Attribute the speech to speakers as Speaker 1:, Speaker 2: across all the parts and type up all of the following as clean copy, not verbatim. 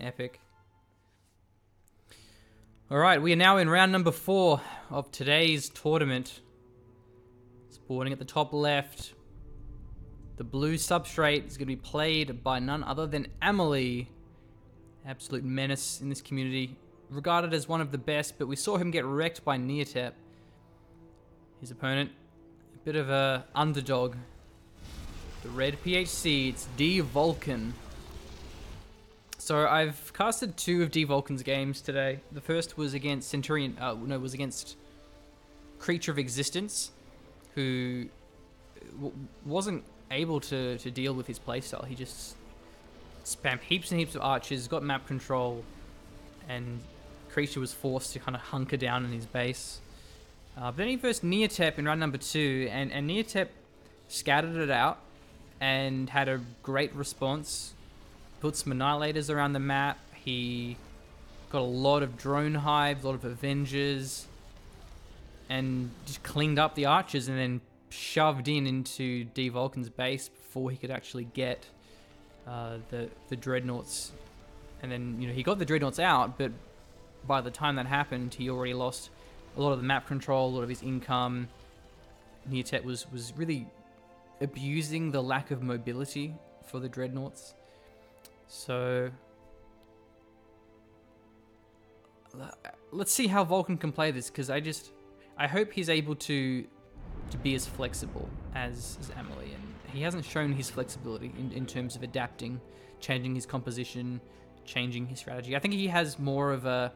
Speaker 1: epic. Alright, we are now in round number 4 of today's tournament. Spawning at the top left. The blue Substrate is going to be played by none other than Amelie. Absolute menace in this community. Regarded as one of the best, but we saw him get wrecked by Neotep. His opponent, a bit of a underdog. The red PHC, it's D-Vulkan. So I've casted 2 of D-Vulkan's games today. The first was against was against Creature of Existence, who wasn't able to deal with his playstyle. He just spammed heaps and heaps of archers, got map control, and Creature was forced to kind of hunker down in his base. But then he versed Neotep in round number 2, and Neotep scattered it out and had a great response. Put some annihilators around the map. He got a lot of drone hives, a lot of Avengers, and just cleaned up the archers and then shoved into D-Vulkan's base before he could actually get the Dreadnoughts. And then, he got the Dreadnoughts out, but by the time that happened, he already lost a lot of the map control, a lot of his income. Neotep was really abusing the lack of mobility for the Dreadnoughts. So let's see how Vulkan can play this, because I hope he's able to be as flexible as Amelie, and he hasn't shown his flexibility in terms of adapting, changing his composition, changing his strategy. I think he has more of a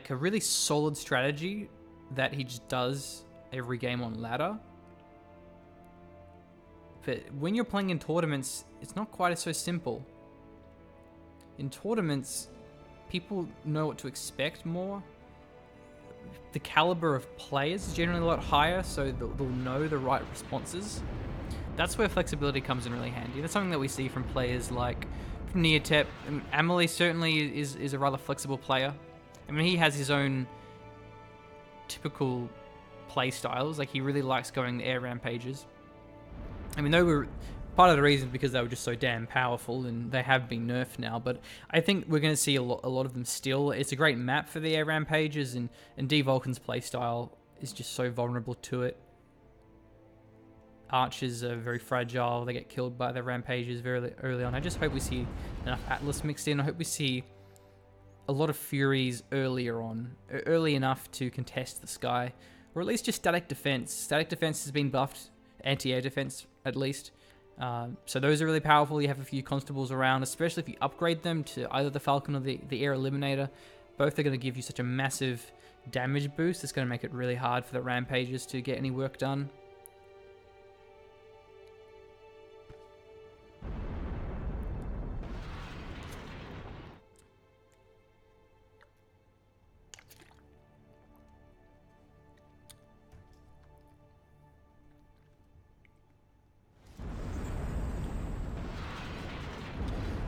Speaker 1: really solid strategy that he just does every game on ladder. But when you're playing in tournaments, it's not quite so simple. In tournaments, people know what to expect more. The caliber of players is generally a lot higher, so they'll know the right responses. That's where flexibility comes in really handy. That's something that we see from players like Neotep. Amelie certainly is a rather flexible player. I mean, he has his own typical play styles. Like, he really likes going the air rampages. I mean, part of the reason because they were just so damn powerful, and they have been nerfed now, but I think we're going to see a lot of them still. It's a great map for the air rampages, and D-Vulkan's playstyle is just so vulnerable to it. Archers are very fragile. They get killed by the rampages very early on. I just hope we see enough Atlas mixed in. I hope we see a lot of Furies early enough to contest the sky, or at least just static defense. Static defense has been buffed, anti-air defense at least. So those are really powerful. You have a few constables around, especially if you upgrade them to either the Falcon or the Air Eliminator. Both are going to give you such a massive damage boost. It's going to make it really hard for the rampages to get any work done.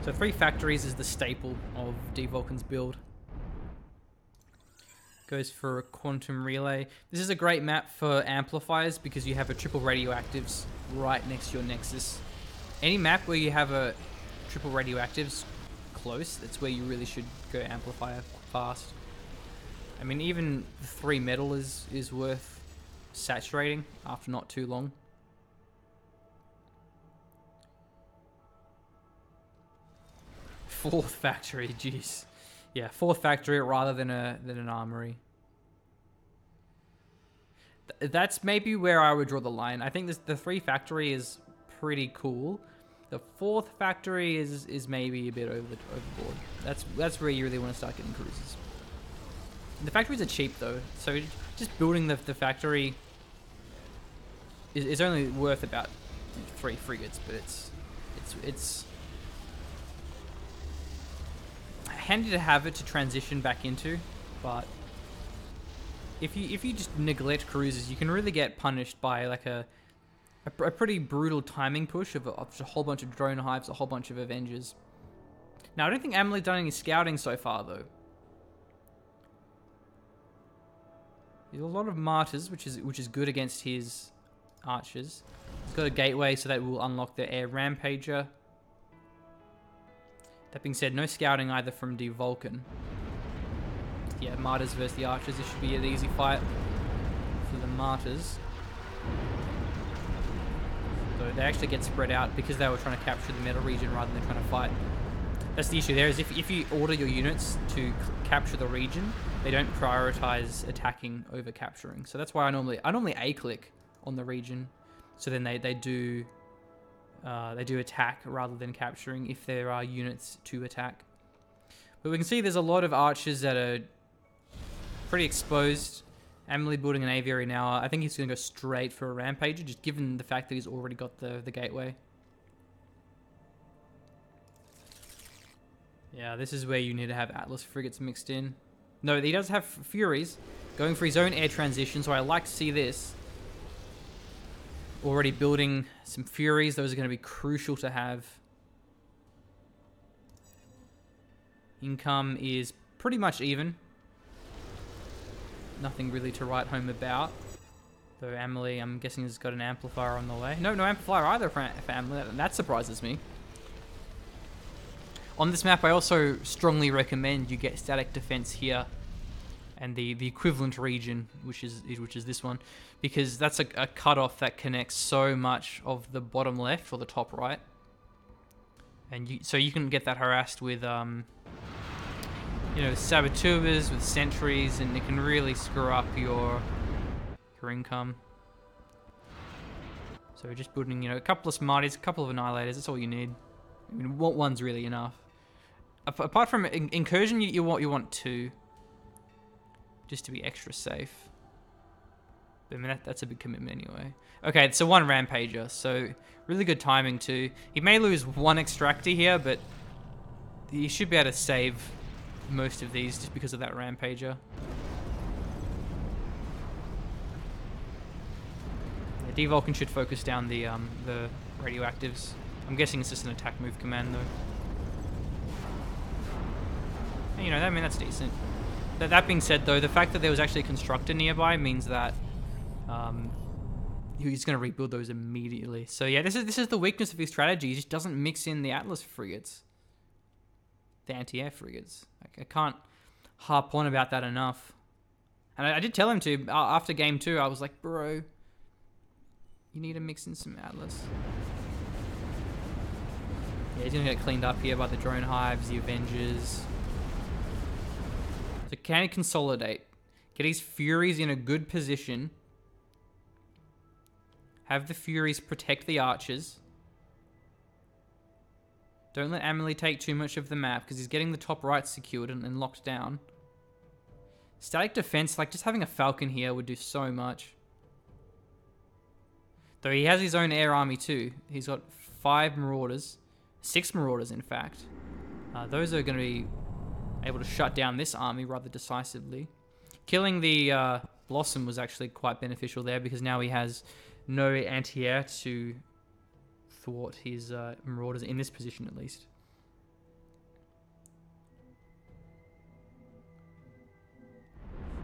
Speaker 1: So 3 factories is the staple of D-Vulkan's build. Goes for a quantum relay. This is a great map for amplifiers because you have a triple radioactives right next to your nexus. Any map where you have a triple radioactives close, that's where you really should go amplifier fast. I mean, even the 3 metal is worth saturating after not too long. Fourth factory, jeez. Yeah, 4th factory rather than an armory. That's maybe where I would draw the line. I think the 3 factory is pretty cool. The 4th factory is maybe a bit overboard. That's where you really want to start getting cruisers. The factories are cheap though, so just building the factory is only worth about 3 frigates, but it's handy to have it to transition back into, but if you just neglect cruisers, you can really get punished by like a pretty brutal timing push of a whole bunch of drone hives, a whole bunch of Avengers. Now, I don't think Amelie's done any scouting so far though. There's a lot of martyrs, which is good against his archers. He's got a gateway, so that will unlock the air rampager. That being said, no scouting either from D-Vulkan. Yeah, Martyrs versus the Archers. This should be an easy fight for the Martyrs. So they actually get spread out because they were trying to capture the middle region rather than trying to fight. That's the issue there, is if you order your units to capture the region, they don't prioritize attacking over capturing. So that's why I normally A-click on the region. So then they do attack rather than capturing if there are units to attack. But we can see there's a lot of archers that are pretty exposed. Amelie building an aviary now. I think he's going to go straight for a rampager, just given the fact that he's already got the gateway. Yeah, this is where you need to have Atlas frigates mixed in. No, he does have Furies going for his own air transition, so I like to see this. Already building some Furies. Those are going to be crucial to have. Income is pretty much even. Nothing really to write home about. Though Amelie, I'm guessing, has got an amplifier on the way. No amplifier either for Amelie. That surprises me. On this map, I also strongly recommend you get static defense here and the equivalent region, which is this one, because that's a cutoff that connects so much of the bottom left or the top right, and so you can get that harassed with saboteurs, with sentries, and it can really screw up your income. So we're just building, a couple of Smarties, a couple of Annihilators. That's all you need. I mean, one's really enough. Apart from incursion, you want two, just to be extra safe. But I mean, that's a big commitment anyway. Okay, so one Rampager, so really good timing too. He may lose one Extractor here, but he should be able to save most of these just because of that Rampager. Yeah, D-Vulkan should focus down the radioactives. I'm guessing it's just an attack move command though. And, I mean, that's decent. That being said, though, the fact that there was actually a constructor nearby means that he's going to rebuild those immediately. So yeah, this is the weakness of his strategy. He just doesn't mix in the Atlas frigates, the anti-air frigates. I can't harp on about that enough. And I did tell him to after game 2. I was like, bro, you need to mix in some Atlas. Yeah, he's going to get cleaned up here by the drone hives, the Avengers. So can he consolidate? Get his Furies in a good position. Have the Furies protect the Archers. Don't let Amelie take too much of the map because he's getting the top right secured and locked down. Static defense, like just having a Falcon here would do so much. Though he has his own air army too. He's got 5 Marauders. 6 Marauders, in fact. Those are going to be able to shut down this army rather decisively. Killing the Blossom was actually quite beneficial there because now he has no anti-air to thwart his Marauders in this position at least.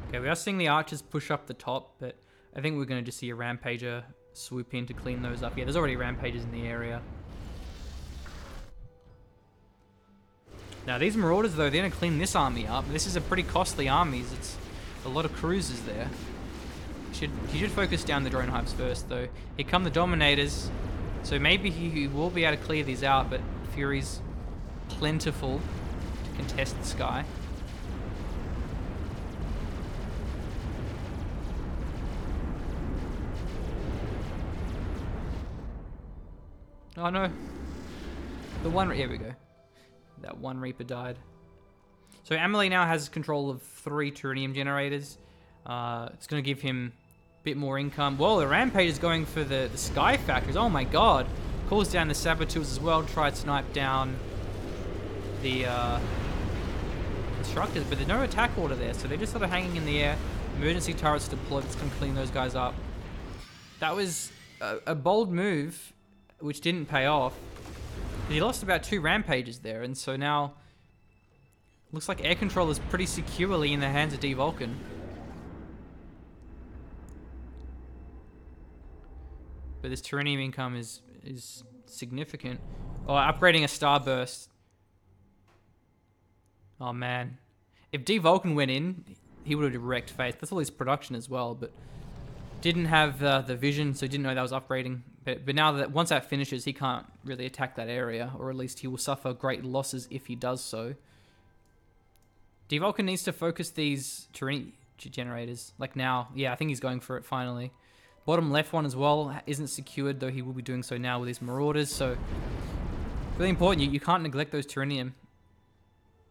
Speaker 1: Okay, we are seeing the Archers push up the top, but I think we're going to just see a Rampager swoop in to clean those up. Yeah, there's already Rampagers in the area. Now these Marauders though, they're going to clean this army up. This is a pretty costly army. It's a lot of cruisers there. He should focus down the drone hives first though. Here come the Dominators. So maybe he will be able to clear these out, but Fury's plentiful to contest the sky. Oh no. Here we go. That one Reaper died. So Amelie now has control of 3 Turanium generators. It's going to give him a bit more income. Whoa, the Rampage is going for the Sky Factories. Oh my god. Calls down the Saboteurs as well. Try to snipe down the Constructors. But there's no attack order there. So they're just sort of hanging in the air. Emergency turrets deployed. It's going to clean those guys up. That was a bold move, which didn't pay off. He lost about 2 Rampages there, and so now looks like air control is pretty securely in the hands of D-Vulkan. But this Turanium income is significant. Oh, upgrading a Starburst Oh, man. If D-Vulkan went in, he would have wrecked face. That's all his production as well, but didn't have the vision, so didn't know that was upgrading. But now that once that finishes, he can't really attack that area, or at least he will suffer great losses if he does so. D-Vulkan needs to focus these terrain generators, like now. Yeah, I think he's going for it finally. Bottom left one as well isn't secured, though he will be doing so now with his Marauders, so really important. You can't neglect those Tyrannium,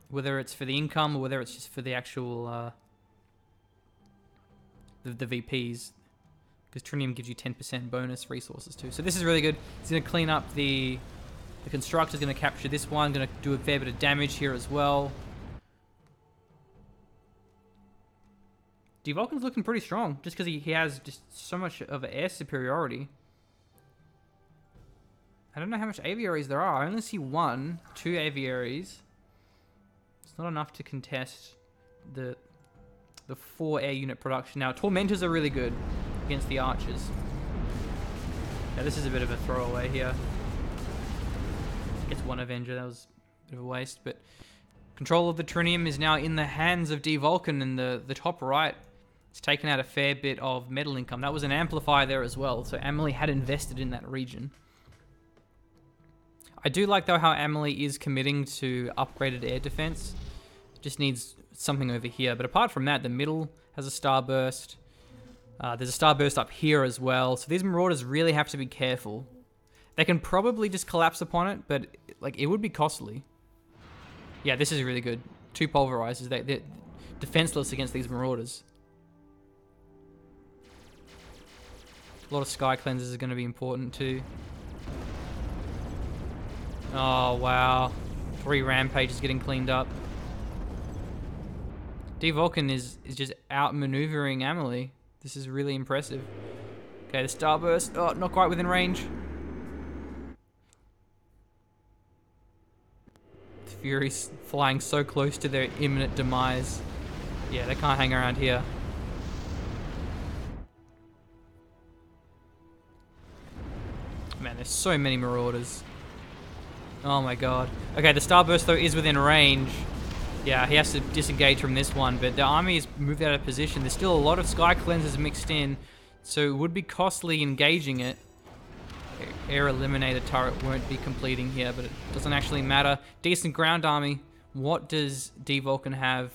Speaker 1: whether it's for the income or whether it's just for the actual the VPs, because Tyrannium gives you 10% bonus resources too. So this is really good. It's going to clean up the Constructor's going to capture this one, going to do a fair bit of damage here as well. D-Vulkan's looking pretty strong, just because he has just so much of air superiority. I don't know how much aviaries there are. I only see 2 aviaries. It's not enough to contest the 4 air unit production. Now, Tormentors are really good against the archers. Yeah, this is a bit of a throwaway here. Gets 1 Avenger, that was a bit of a waste, but control of the Tyrannium is now in the hands of D-Vulkan, and the top right, it's taken out a fair bit of metal income. That was an amplifier there as well, so Amelie had invested in that region. I do like, though, how Amelie is committing to upgraded air defense. Just needs something over here. But apart from that, the middle has a starburst. There's a starburst up here as well. So these Marauders really have to be careful. They can probably just collapse upon it, but like it would be costly. Yeah, this is really good. 2 pulverizers. They're defenseless against these Marauders. A lot of Sky Cleansers are going to be important too. Oh, wow. 3 Rampages getting cleaned up. D-Vulkan is just outmaneuvering Amelie. This is really impressive. Okay, the Starburst. Oh, not quite within range. The Furies flying so close to their imminent demise. Yeah, they can't hang around here. Man, there's so many Marauders. Oh my god. Okay, the Starburst, though, is within range. Yeah, he has to disengage from this one, but the army is moved out of position. There's still a lot of Sky Cleansers mixed in, so it would be costly engaging it. Air Eliminator turret won't be completing here, but it doesn't actually matter. Decent ground army. What does D-Vulkan have?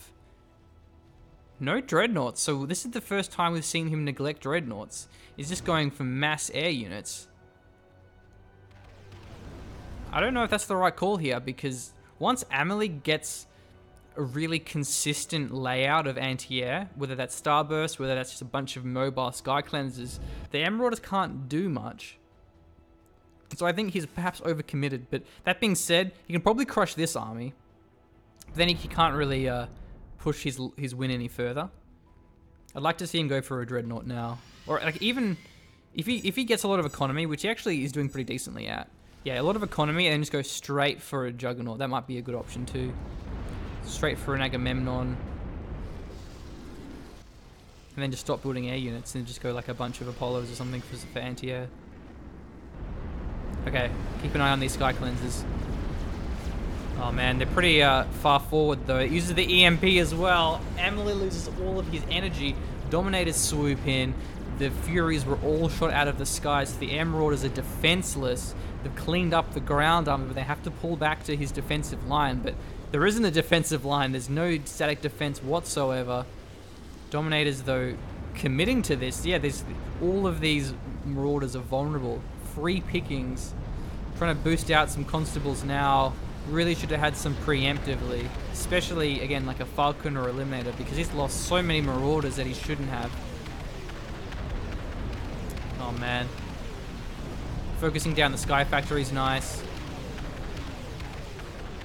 Speaker 1: No Dreadnoughts, so this is the first time we've seen him neglect Dreadnoughts. He's just going for mass air units. I don't know if that's the right call here, because once Amelie gets a really consistent layout of anti-air, whether that's Starburst, whether that's just a bunch of mobile Sky Cleansers, the Marauders can't do much. So I think he's perhaps overcommitted, but that being said, he can probably crush this army. But then he can't really push his win any further. I'd like to see him go for a Dreadnought now. Or like even if he gets a lot of economy, which he actually is doing pretty decently at. Yeah, a lot of economy, and then just go straight for a Juggernaut. That might be a good option too. Straight for an Agamemnon. And then just stop building air units and just go like a bunch of Apollos or something for anti-air. Okay, keep an eye on these Sky Cleansers. Oh man, they're pretty far forward though. It uses the EMP as well. Amelie loses all of his energy. Dominators swoop in. The Furies were all shot out of the skies. The Air Marauders are defenseless. They've cleaned up the ground army, but they have to pull back to his defensive line. But there isn't a defensive line. There's no static defense whatsoever. Dominators, though, committing to this. Yeah, all of these Marauders are vulnerable. Free pickings. Trying to boost out some Constables now. Really should have had some preemptively. Especially, again, like a Falcon or Eliminator, because he's lost so many Marauders that he shouldn't have. Oh, man. Focusing down the Sky Factory is nice.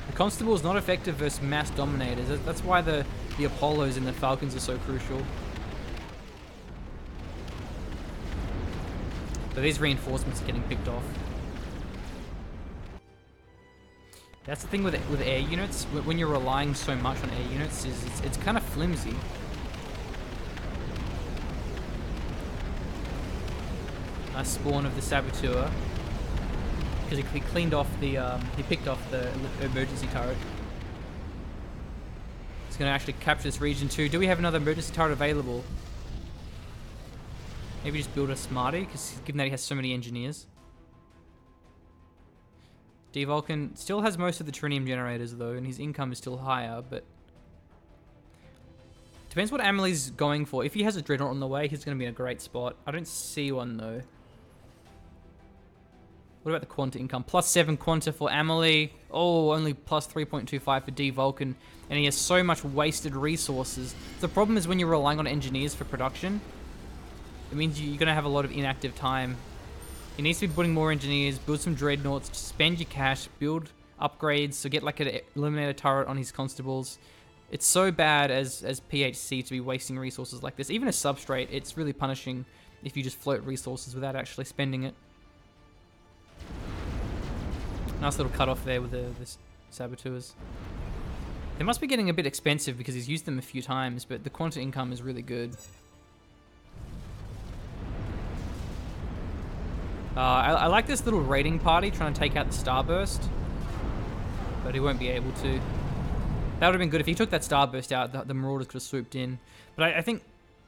Speaker 1: The Constable is not effective versus mass Dominators. That's why the Apollos and the Falcons are so crucial. But these reinforcements are getting picked off. That's the thing with air units. When you're relying so much on air units, is it's kind of flimsy. Nice spawn of the Saboteur. Because he cleaned off the, he picked off the emergency turret. He's going to actually capture this region too. Do we have another emergency turret available? Maybe just build a Smarty, because given that he has so many engineers. D-Vulkan still has most of the trinium generators though, and his income is still higher, but... Depends what Amelie's going for. If he has a Dreadnought on the way, he's going to be in a great spot. I don't see one though. What about the Quanta income? +7 Quanta for Amelie. Oh, only +3.25 for D-Vulkan. And he has so much wasted resources. The problem is when you're relying on engineers for production, it means you're going to have a lot of inactive time. He needs to be putting more engineers, build some Dreadnoughts, spend your cash, build upgrades, so get like an Eliminator turret on his constables. It's so bad as PHC to be wasting resources like this. Even a Substrate, it's really punishing if you just float resources without actually spending it. Nice little cut off there with the saboteurs. They must be getting a bit expensive because he's used them a few times, but the Quanta income is really good. I like this little raiding party trying to take out the Starburst, but he won't be able to. That would have been good if he took that Starburst out. The Marauders could have swooped in. But I think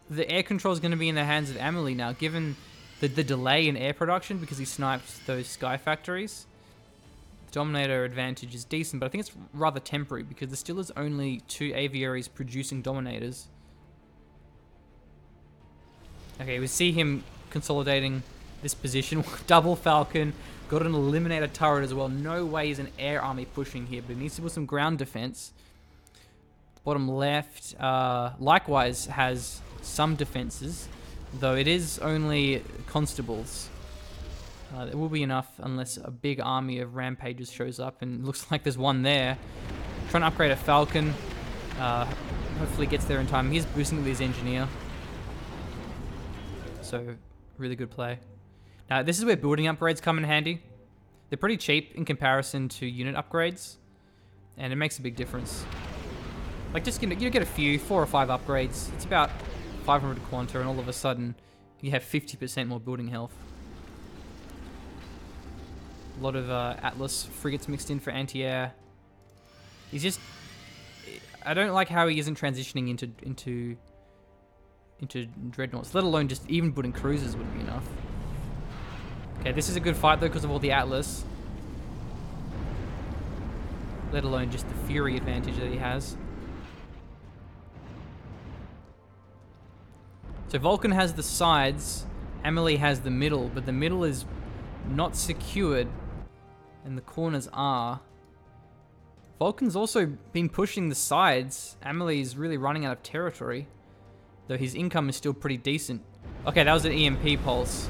Speaker 1: the air control is going to be in the hands of Amelie now, given the delay in air production because he sniped those Sky Factories. The Dominator advantage is decent, but I think it's rather temporary because there still is only 2 aviaries producing Dominators. Okay, we see him consolidating this position. Double Falcon. Got an Eliminator turret as well. No way is an air army pushing here, but he needs to put some ground defense. Bottom left, likewise has some defenses, though it is only constables. It will be enough unless a big army of rampages shows up, and it looks like there's one there. Trying to upgrade a Falcon. Hopefully gets there in time. He's boosting with his engineer. So, really good play. Now, this is where building upgrades come in handy. They're pretty cheap in comparison to unit upgrades, and it makes a big difference. Like, just you get a few, 4 or 5 upgrades. It's about 500 Quanta, and all of a sudden, you have 50% more building health. A lot of Atlas frigates mixed in for anti-air. He's just... I don't like how he isn't transitioning into Dreadnoughts, let alone just even putting cruisers would be enough. Okay, this is a good fight though because of all the Atlas. Let alone just the Fury advantage that he has. So Vulkan has the sides, Amelie has the middle, but the middle is not secured and the corners are. Vulkan's also been pushing the sides. Amelie is really running out of territory, though his income is still pretty decent. Okay, that was an EMP pulse.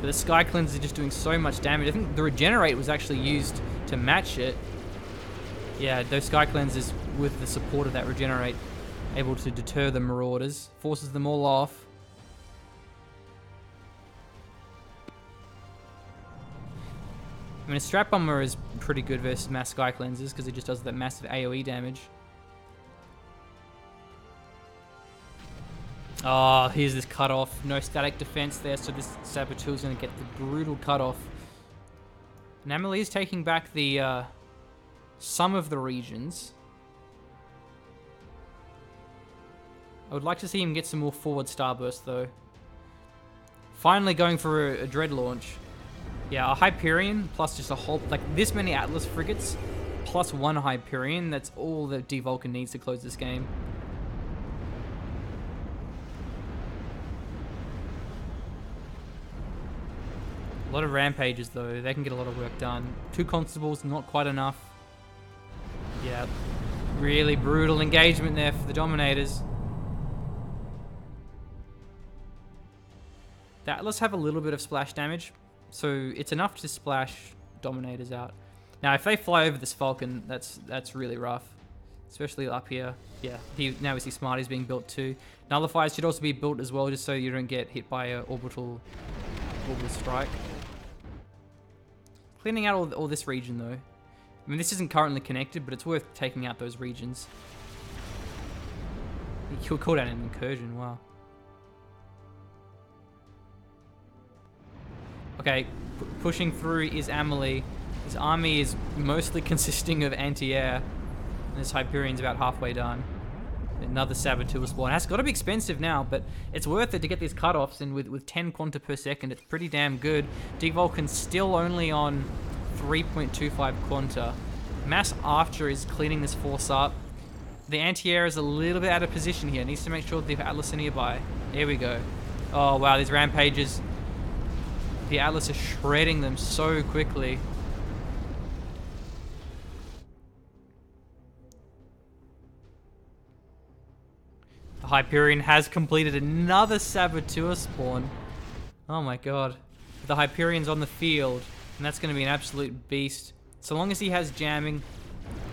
Speaker 1: But the Sky Cleanser is just doing so much damage. I think the Regenerate was actually used to match it. Yeah, those Sky Cleansers, with the support of that Regenerate, able to deter the Marauders. Forces them all off. I mean, a Strap Bomber is pretty good versus mass Sky Cleansers because it just does that massive AoE damage. Oh, here's this cutoff. No static defense there, so this Saboteur is going to get the brutal cutoff. And Amelie is taking back the some of the regions. I would like to see him get some more forward Starburst, though. Finally going for a Dread launch. Yeah, a Hyperion plus just a whole... Like, this many Atlas frigates plus 1 Hyperion. That's all that D-Vulkan needs to close this game. A lot of Rampages, though. They can get a lot of work done. 2 Constables, not quite enough. Yeah, really brutal engagement there for the Dominators. The Atlas have a little bit of splash damage, so it's enough to splash Dominators out. Now, if they fly over this Falcon, that's really rough, especially up here. Yeah, now we see Smarties being built too. Nullifiers should also be built as well, just so you don't get hit by an orbital strike. Cleaning out all this region, though. I mean, this isn't currently connected, but it's worth taking out those regions. He could call down an incursion, wow. Okay, pushing through is Amelie. His army is mostly consisting of anti-air, and this Hyperion's about halfway done. Another Saboteur spawn. It's got to be expensive now, but it's worth it to get these cutoffs, and with 10 quanta per second, it's pretty damn good. D-Vulkan's still only on 3.25 quanta. Mass Archer is cleaning this force up. The anti-air is a little bit out of position here. Needs to make sure the Atlas are nearby. There we go. Oh, wow, these rampages. The Atlas are shredding them so quickly. The Hyperion has completed another Saboteur spawn. Oh my god. The Hyperion's on the field, and that's going to be an absolute beast. So long as he has jamming,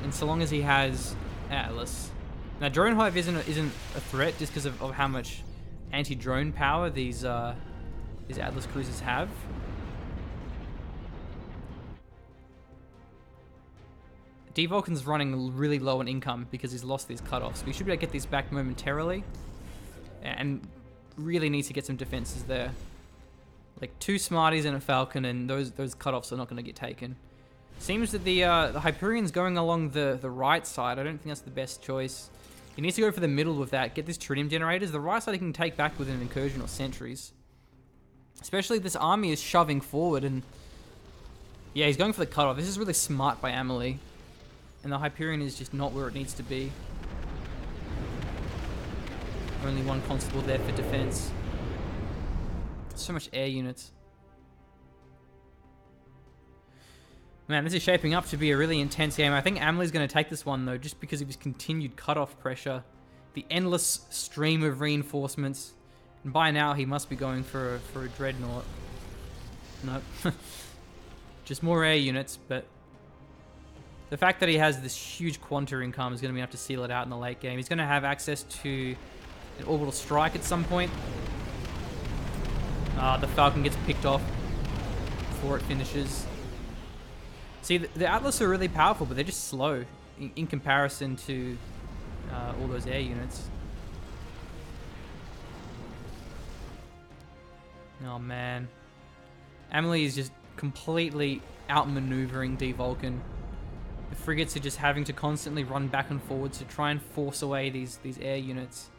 Speaker 1: and so long as he has Atlas. Now, Drone Hive isn't a threat just because of how much anti-drone power these Atlas cruisers have. D-Vulkan's running really low on income because he's lost these cutoffs. We should be able to get these back momentarily, and really need to get some defenses there. Like 2 Smarties and a Falcon, and those cutoffs are not going to get taken. Seems that the Hyperion's going along the right side. I don't think that's the best choice. He needs to go for the middle with that. Get these tritium generators. The right side he can take back with an incursion or sentries. Especially this army is shoving forward, and yeah, he's going for the cutoff. This is really smart by Amelie. And the Hyperion is just not where it needs to be. Only 1 constable there for defense. So much air units. Man, this is shaping up to be a really intense game. I think Amelie's going to take this one, though, just because of his continued cutoff pressure. The endless stream of reinforcements. And by now, he must be going for a Dreadnought. Nope. Just more air units, but the fact that he has this huge quanta income is going to be enough to seal it out in the late game. He's going to have access to an orbital strike at some point. The Falcon gets picked off before it finishes. See, the Atlas are really powerful, but they're just slow in comparison to all those air units. Oh, man. Amelie is just completely outmaneuvering D-Vulkan. The frigates are just having to constantly run back and forwards to try and force away these air units.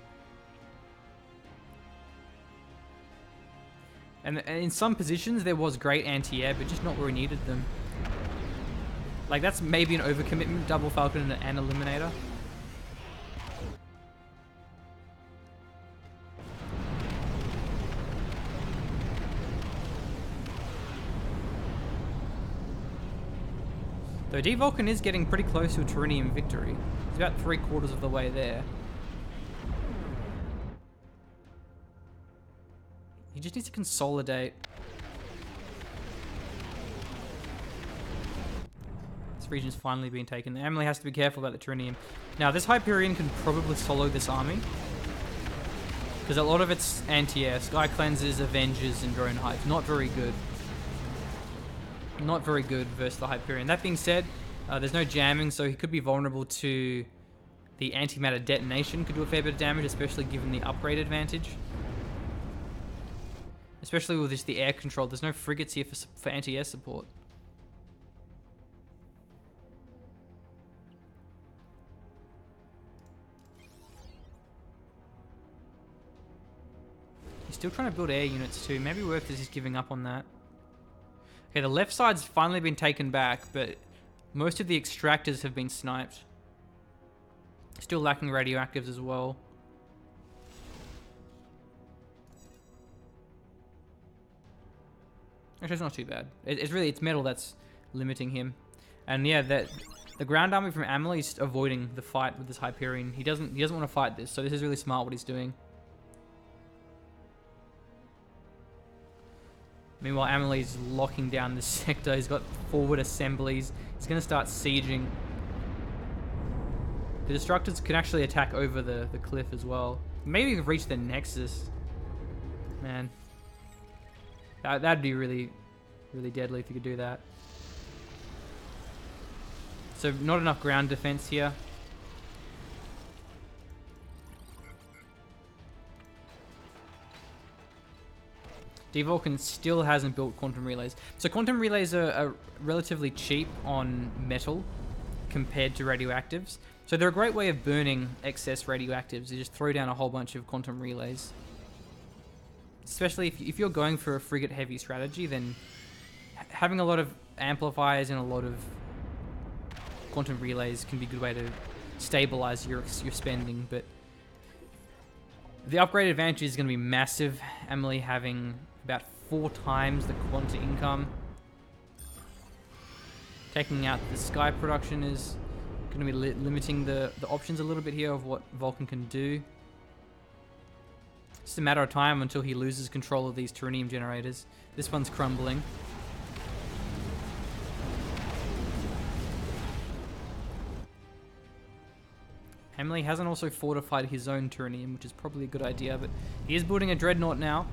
Speaker 1: And in some positions there was great anti-air, but just not where we needed them. Like, that's maybe an overcommitment, double Falcon and Eliminator. Though D-Vulkan is getting pretty close to a Terrenium victory. He's about 3/4 of the way there. He just needs to consolidate. This region's finally being taken. Amelie has to be careful about the Terrenium. Now, this Hyperion can probably solo this army, because a lot of it's anti-air. Sky Cleansers, Avengers, and Drone Hive. Not very good. Not very good versus the Hyperion. That being said, there's no jamming, so he could be vulnerable to the antimatter detonation. Could do a fair bit of damage, especially given the upgrade advantage. Especially with just the air control. There's no frigates here for anti-air support. He's still trying to build air units too. Maybe worth is just giving up on that. Okay, the left side's finally been taken back, but most of the extractors have been sniped. Still lacking radioactives as well. Actually, it's not too bad. It's metal that's limiting him. And yeah, the ground army from Amelie is just avoiding the fight with this Hyperion. He doesn't want to fight this, so this is really smart what he's doing. Meanwhile, Amelie's locking down this sector. He's got forward assemblies. He's going to start sieging. The Destructors can actually attack over the cliff as well. Maybe reach the Nexus. Man. That'd be really, really deadly if you could do that. So, not enough ground defense here. D-Vulkan still hasn't built quantum relays. So quantum relays are relatively cheap on metal compared to radioactives. So they're a great way of burning excess radioactives. You just throw down a whole bunch of quantum relays. Especially if you're going for a frigate-heavy strategy, then having a lot of amplifiers and a lot of quantum relays can be a good way to stabilize your spending. But the upgrade advantage is going to be massive. Amelie having about 4 times the quanta income. Taking out the sky production is going to be limiting the options a little bit here of what Vulkan can do. It's just a matter of time until he loses control of these Turanium generators. This one's crumbling. Amelie hasn't also fortified his own Turanium, which is probably a good idea, but he is building a Dreadnought now.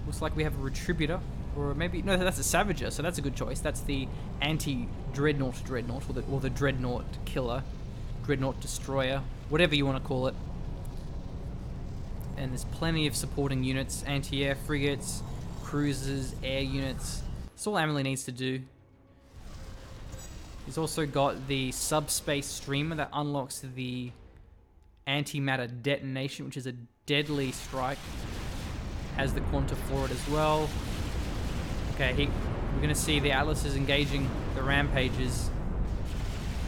Speaker 1: Looks like we have a Retributor, or maybe, no, that's a Savager, so that's a good choice. That's the anti-Dreadnought Dreadnought, or the Dreadnought Killer, Dreadnought Destroyer, whatever you want to call it. And there's plenty of supporting units, anti-air frigates, cruisers, air units. That's all Amelie needs to do. He's also got the subspace streamer that unlocks the antimatter detonation, which is a deadly strike. Has the quanta for it as well. Okay, we're going to see the Atlases engaging the Rampages.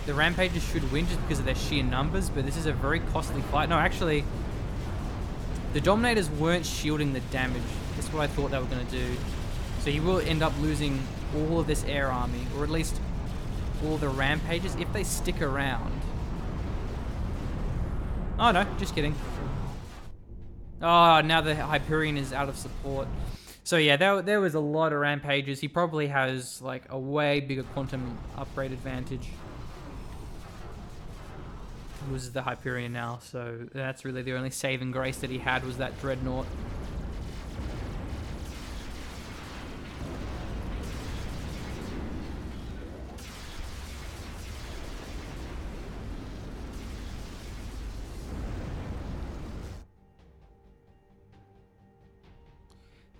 Speaker 1: The Rampages should win just because of their sheer numbers, but this is a very costly fight. No, actually, the Dominators weren't shielding the damage. That's what I thought they were going to do. So he will end up losing all of this air army, or at least all the Rampages, if they stick around. Oh no, just kidding. Oh, now the Hyperion is out of support. So yeah, there was a lot of Rampages. He probably has like a way bigger quantum upgrade advantage. Was the Hyperion now, so that's really the only saving grace that he had, was that Dreadnought.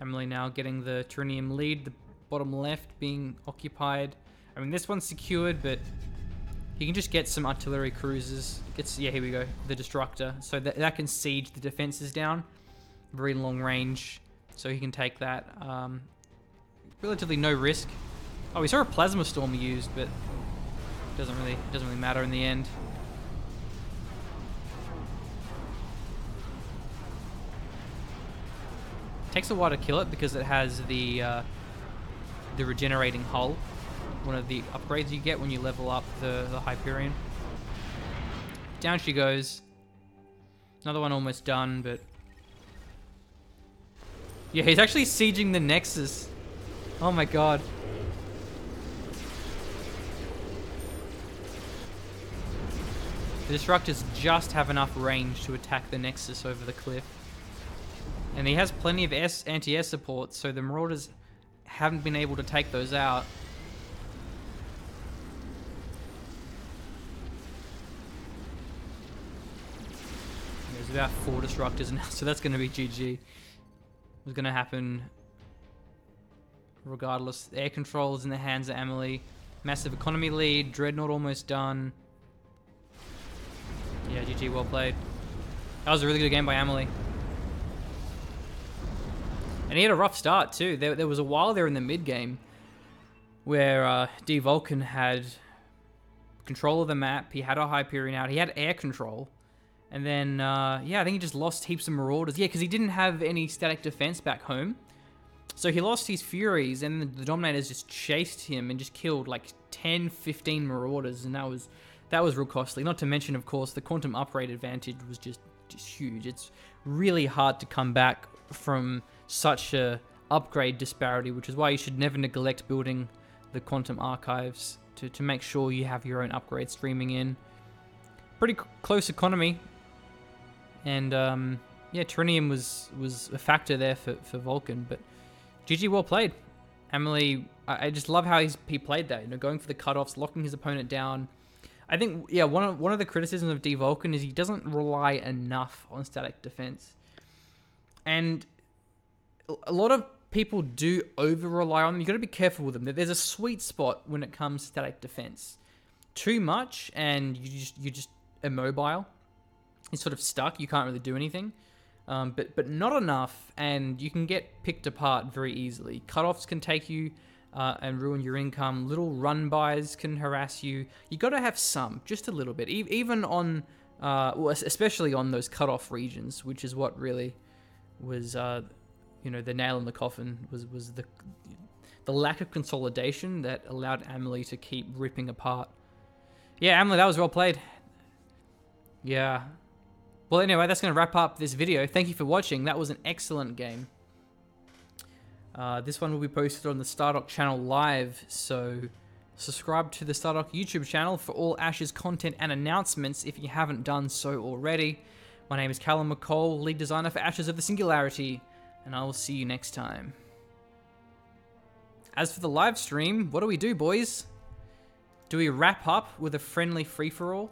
Speaker 1: Amelie now getting the Turanium lead, the bottom left being occupied. I mean, this one's secured, but he can just get some artillery cruisers. Yeah, here we go, the Destructor. So that can siege the defenses down. Very long range, so he can take that. Relatively no risk. Oh, we saw a Plasma Storm used, but it doesn't really matter in the end. Takes a while to kill it because it has the regenerating hull, one of the upgrades you get when you level up the Hyperion. Down she goes. Another one almost done, but yeah, he's actually sieging the Nexus. Oh my god. The Destructors just have enough range to attack the Nexus over the cliff. And he has plenty of anti-air support, so the Marauders haven't been able to take those out. There's about 4 Destructors now, so that's going to be GG. It's going to happen regardless. Air control is in the hands of Amelie. Massive economy lead. Dreadnought almost done. Yeah, GG, well played. That was a really good game by Amelie. And he had a rough start too. There was a while there in the mid game where D-Vulkan had control of the map. He had a Hyperion out. He had air control. And then, yeah, I think he just lost heaps of Marauders. Yeah, because he didn't have any static defense back home. So he lost his Furies, and the Dominators just chased him and just killed like 10, 15 Marauders. And that was real costly. Not to mention, of course, the quantum upgrade advantage was just huge. It's really hard to come back from such a upgrade disparity, which is why you should never neglect building the quantum archives to make sure you have your own upgrade streaming in. Pretty close economy, and yeah, Turanium was a factor there for Vulkan, but GG, well played. Amelie, I just love how he played that, you know, going for the cutoffs, locking his opponent down. I think, yeah, one of the criticisms of D-Vulkan is he doesn't rely enough on static defense. And a lot of people do over-rely on them. You've got to be careful with them. There's a sweet spot when it comes to static defense. too much and you're just immobile. You're sort of stuck. You can't really do anything. But not enough, and you can get picked apart very easily. Cutoffs can take you and ruin your income. Little run-bys can harass you. You got to have some, just a little bit, even on, well, especially on those cutoff regions, which is what really was, you know, the nail in the coffin. Was the lack of consolidation that allowed Amelie to keep ripping apart. Yeah, Amelie, that was well played. Yeah. Well, anyway, that's going to wrap up this video. Thank you for watching. That was an excellent game. This one will be posted on the Stardock channel live, so subscribe to the Stardock YouTube channel for all Ashes content and announcements if you haven't done so already. My name is Callum McCall, lead designer for Ashes of the Singularity, and I will see you next time. As for the live stream, what do we do, boys? Do we wrap up with a friendly free-for-all?